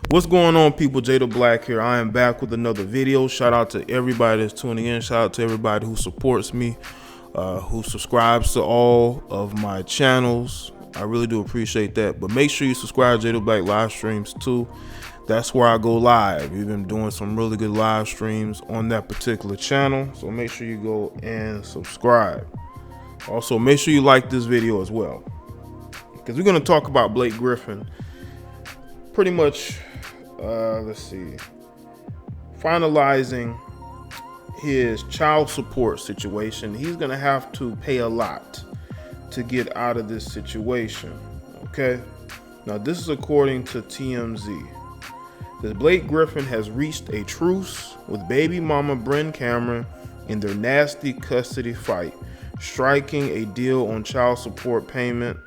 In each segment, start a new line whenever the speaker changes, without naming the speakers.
What's going on, people? Jaye Black here. I am back with another video. Shout out to everybody that's tuning in. Shout out to everybody who supports me, who subscribes to all of my channels. I really do appreciate that. But make sure you subscribe to Jaye Black live streams too. That's where I go live. We've been doing some really good live streams on that particular channel. So make sure you go and subscribe. Also, make sure you like this video as well, because we're going to talk about Blake Griffin. Pretty much, let's see, finalizing his child support situation. He's going to have to pay a lot to get out of this situation. Okay. Now, this is according to TMZ. That Blake Griffin has reached a truce with baby mama Bryn Cameron in their nasty custody fight, striking a deal on child support payment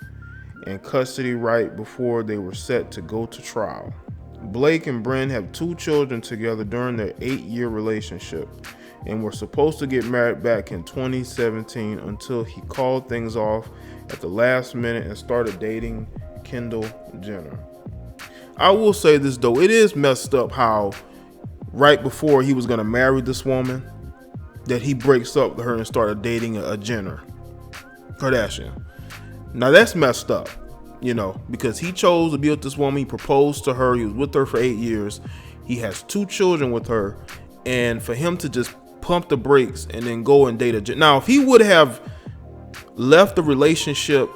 and custody right before they were set to go to trial. Blake and Bryn have 2 children together during their 8-year relationship and were supposed to get married back in 2017 until he called things off at the last minute and started dating Kendall Jenner. I will say this though, it is messed up how right before he was going to marry this woman that he breaks up with her and started dating a Jenner, Kardashian. Now that's messed up, you know, because he chose to be with this woman. He proposed to her. He was with her for 8 years. He has 2 children with her. And for him to just pump the brakes and then go and date a Jenner. Now, if he would have left the relationship,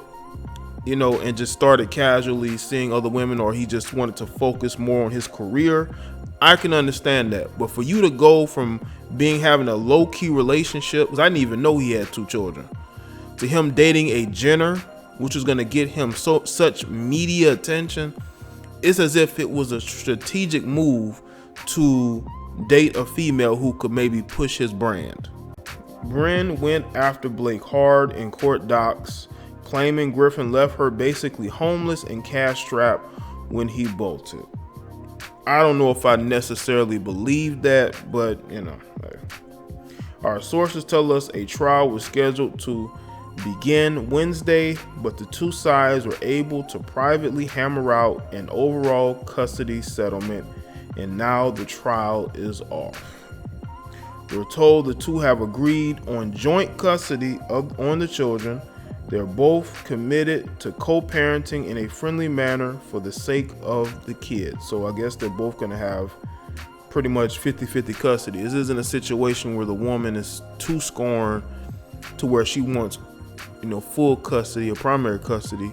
you know, and just started casually seeing other women, or he just wanted to focus more on his career, I can understand that. But for you to go from having a low-key relationship, because I didn't even know he had 2 children, to him dating a Jenner, which is going to get him such media attention, it's as if it was a strategic move to date a female who could maybe push his brand. Bryn went after Blake hard in court docs, claiming Griffin left her basically homeless and cash-strapped when he bolted. I don't know if I necessarily believe that, but you know, our sources tell us a trial was scheduled to begin Wednesday, but the 2 sides were able to privately hammer out an overall custody settlement, and now the trial is off. We're told the 2 have agreed on joint custody on the children. They're both committed to co-parenting in a friendly manner for the sake of the kids. So I guess they're both going to have pretty much 50-50 custody. This isn't a situation where the woman is too scorned to where she wants, you know, full custody or primary custody,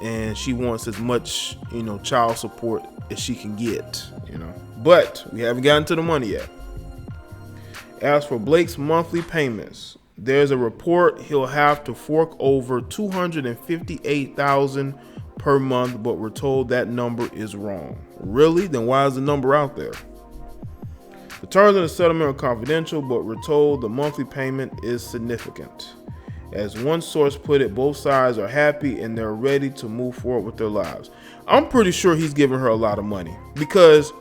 and she wants as much, you know, child support as she can get, you know. But we haven't gotten to the money yet. As for Blake's monthly payments, there's a report he'll have to fork over $258,000 per month, but we're told that number is wrong. Really? Then why is the number out there? The terms of the settlement are confidential, but we're told the monthly payment is significant. As one source put it, both sides are happy and they're ready to move forward with their lives. I'm pretty sure he's giving her a lot of money, because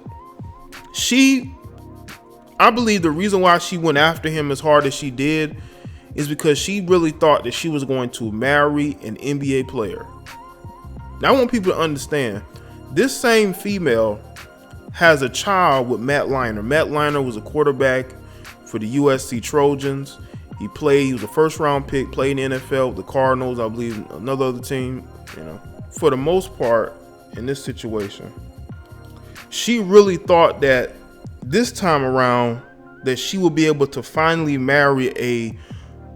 I believe the reason why she went after him as hard as she did is because she really thought that she was going to marry an NBA player. Now, I want people to understand, this same female has a child with Matt Leinart. Matt Leinart was a quarterback for the USC Trojans. He was a first-round pick, played in the NFL with the Cardinals, I believe, another other team. You know, for the most part, in this situation, she really thought that this time around that she would be able to finally marry a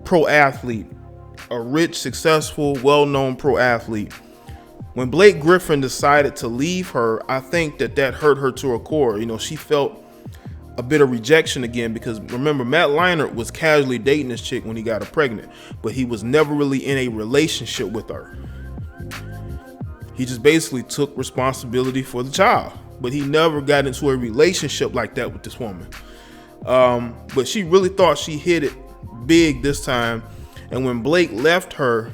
pro athlete, a rich, successful, well-known pro athlete. When Blake Griffin decided to leave her, I think that hurt her to her core. You know, she felt a bit of rejection again, because remember, Matt Leinart was casually dating this chick when he got her pregnant, but he was never really in a relationship with her. He just basically took responsibility for the child, but he never got into a relationship like that with this woman. But she really thought she hit it big this time, and when Blake left her,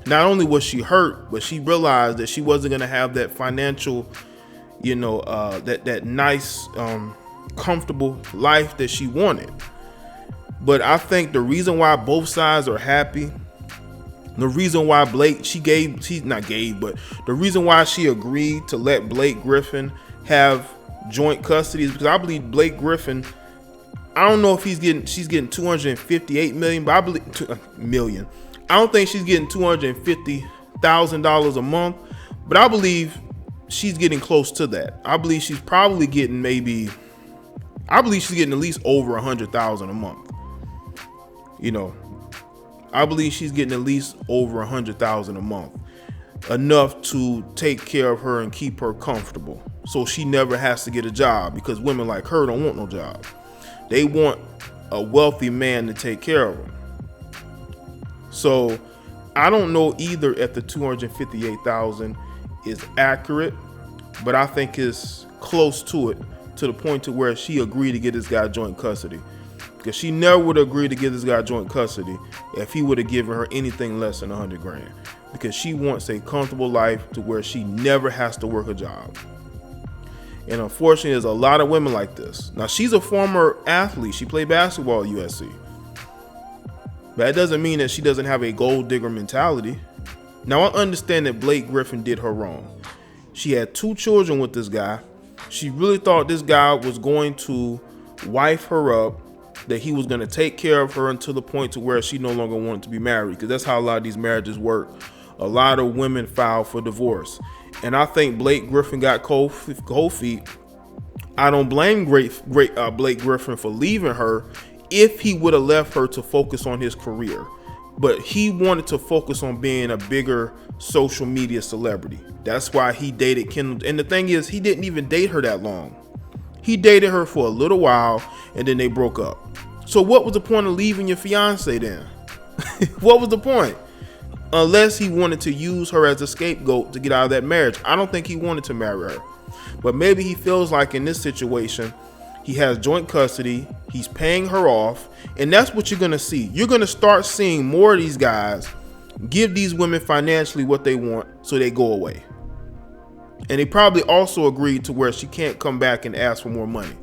not only was she hurt, but she realized that she wasn't going to have that financial, you know, that nice, comfortable life that she wanted. But I think the reason why both sides are happy, the reason why the reason why she agreed to let Blake Griffin have joint custody is because I believe Blake Griffin, I don't know if she's getting $258 million, but I believe $2 million. I don't think she's getting $250,000 a month, but I believe she's getting close to that. I believe she's probably getting at least over $100,000 a month. I believe she's getting at least over $100,000 a month, enough to take care of her and keep her comfortable, so she never has to get a job, because women like her don't want no job. They want a wealthy man to take care of them. So I don't know either if the $258,000 is accurate, but I think it's close to it, to the point to where she agreed to get this guy joint custody, because she never would have agreed to give this guy joint custody if he would have given her anything less than $100,000, because she wants a comfortable life to where she never has to work a job. And unfortunately, there's a lot of women like this. Now, she's a former athlete. She played basketball at USC. But that doesn't mean that she doesn't have a gold digger mentality. Now, I understand that Blake Griffin did her wrong. She had 2 children with this guy. She really thought this guy was going to wife her up, that he was going to take care of her until the point to where she no longer wanted to be married, because that's how a lot of these marriages work. A lot of women file for divorce. And I think Blake Griffin got cold feet. I don't blame Blake Griffin for leaving her if he would have left her to focus on his career. But he wanted to focus on being a bigger social media celebrity. That's why he dated Kendall. And the thing is, he didn't even date her that long. He dated her for a little while, and then they broke up. So what was the point of leaving your fiance then? What was the point? Unless he wanted to use her as a scapegoat to get out of that marriage. I don't think he wanted to marry her. But maybe he feels like in this situation, he has joint custody, he's paying her off, and that's what you're going to see. You're going to start seeing more of these guys give these women financially what they want, so they go away. And they probably also agreed to where she can't come back and ask for more money.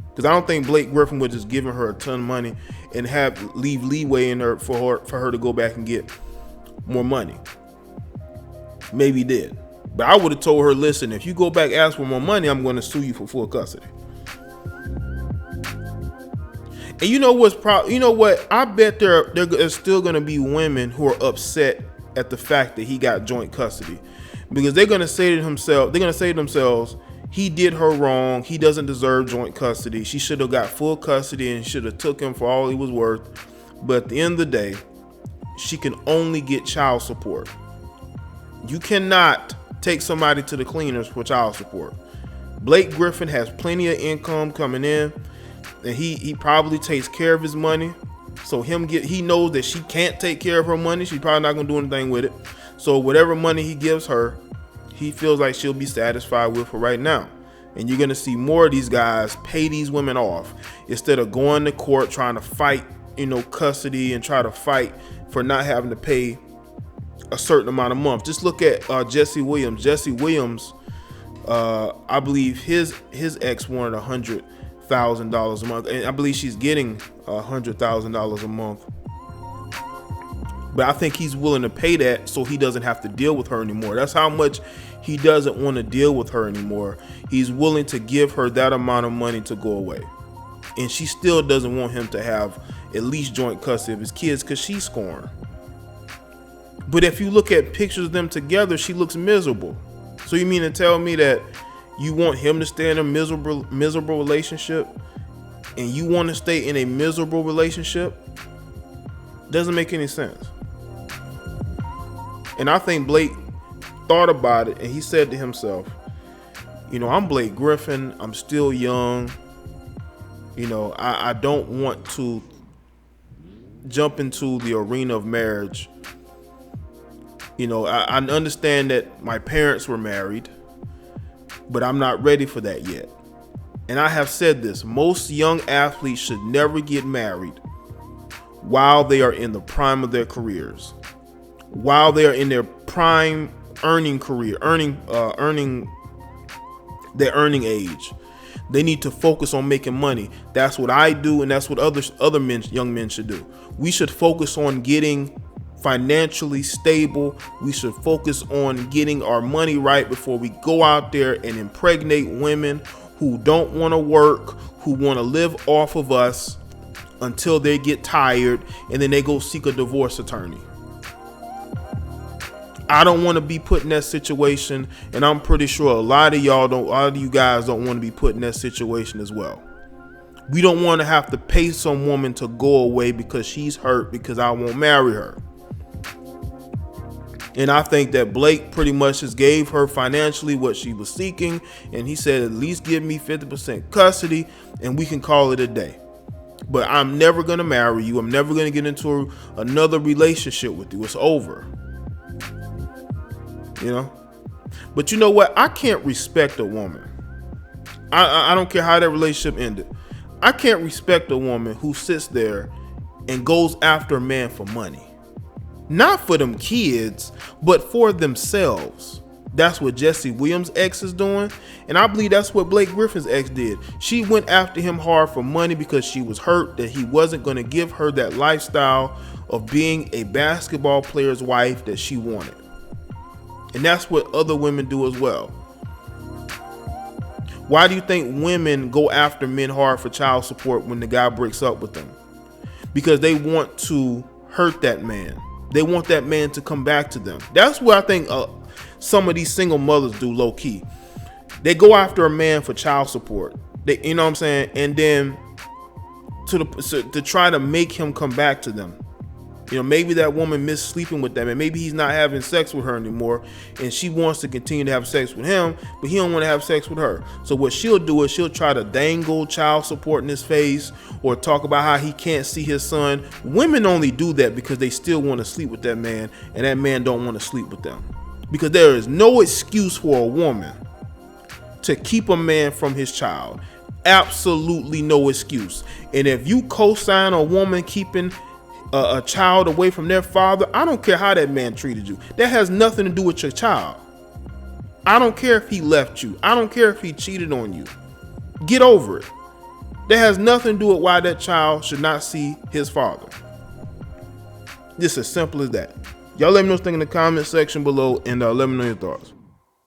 Because I don't think Blake Griffin would just giving her a ton of money and leave leeway in her for her to go back and get more money. Maybe he did. But I would have told her, listen, if you go back and ask for more money, I'm going to sue you for full custody. And you know what? I bet there's still going to be women who are upset at the fact that he got joint custody, because they're going to say to themselves, he did her wrong. He doesn't deserve joint custody. She should have got full custody and should have took him for all he was worth. But at the end of the day, she can only get child support. You cannot take somebody to the cleaners for child support. Blake Griffin has plenty of income coming in, and he probably takes care of his money. So he knows that she can't take care of her money. She's probably not gonna do anything with it. So whatever money he gives her, he feels like she'll be satisfied with for right now. And you're gonna see more of these guys pay these women off instead of going to court trying to fight, custody, and try to fight for not having to pay a certain amount a month. Just look at Jesse Williams. Jesse Williams, I believe his ex wanted $100,000 a month, and I believe she's getting $100,000 a month. But I think he's willing to pay that so he doesn't have to deal with her anymore. That's how much he doesn't want to deal with her anymore. He's willing to give her that amount of money to go away. And she still doesn't want him to have at least joint custody of his kids, because she's scorned. But if you look at pictures of them together, she looks miserable. So you mean to tell me that you want him to stay in a miserable relationship, and you want to stay in a miserable relationship? Doesn't make any sense. And I think Blake thought about it, and he said to himself, I'm Blake Griffin. I'm still young. I don't want to jump into the arena of marriage. I understand that my parents were married, but I'm not ready for that yet. And I have said this, most young athletes should never get married while they are in the prime of their careers, while they are in their prime earning age. They need to focus on making money. That's what I do, and that's what young men should do. We should focus on getting financially stable. We should focus on getting our money right before we go out there and impregnate women who don't want to work, who want to live off of us until they get tired and then they go seek a divorce attorney. I don't want to be put in that situation, and I'm pretty sure a lot of you guys don't want to be put in that situation as well. We don't want to have to pay some woman to go away because she's hurt because I won't marry her. And I think that Blake pretty much just gave her financially what she was seeking, and he said, at least give me 50% custody and we can call it a day. But I'm never going to marry you. I'm never going to get into another relationship with you. It's over. You know? But you know what? I can't respect a woman. I don't care how that relationship ended. I can't respect a woman who sits there and goes after a man for money. Not for them kids, but for themselves. That's what Jesse Williams' ex is doing. And I believe that's what Blake Griffin's ex did. She went after him hard for money because she was hurt that he wasn't going to give her that lifestyle of being a basketball player's wife that she wanted. And that's what other women do as well. Why do you think women go after men hard for child support when the guy breaks up with them? Because they want to hurt that man. They want that man to come back to them. That's what I think some of these single mothers do low key. They go after a man for child support. They, you know what I'm saying? And then to try to make him come back to them. You know, maybe that woman missed sleeping with them, and maybe he's not having sex with her anymore, and she wants to continue to have sex with him, but he don't want to have sex with her. So what she'll do is she'll try to dangle child support in his face or talk about how he can't see his son. Women only do that because they still want to sleep with that man, and that man don't want to sleep with them. Because there is no excuse for a woman to keep a man from his child. Absolutely no excuse. And if you co-sign a woman keeping a child away from their father, I don't care how that man treated you. That has nothing to do with your child. I don't care if he left you. I don't care if he cheated on you. Get over it. That has nothing to do with why that child should not see his father. Just as simple as that. Y'all let me know what you think in the comment section below, and let me know your thoughts.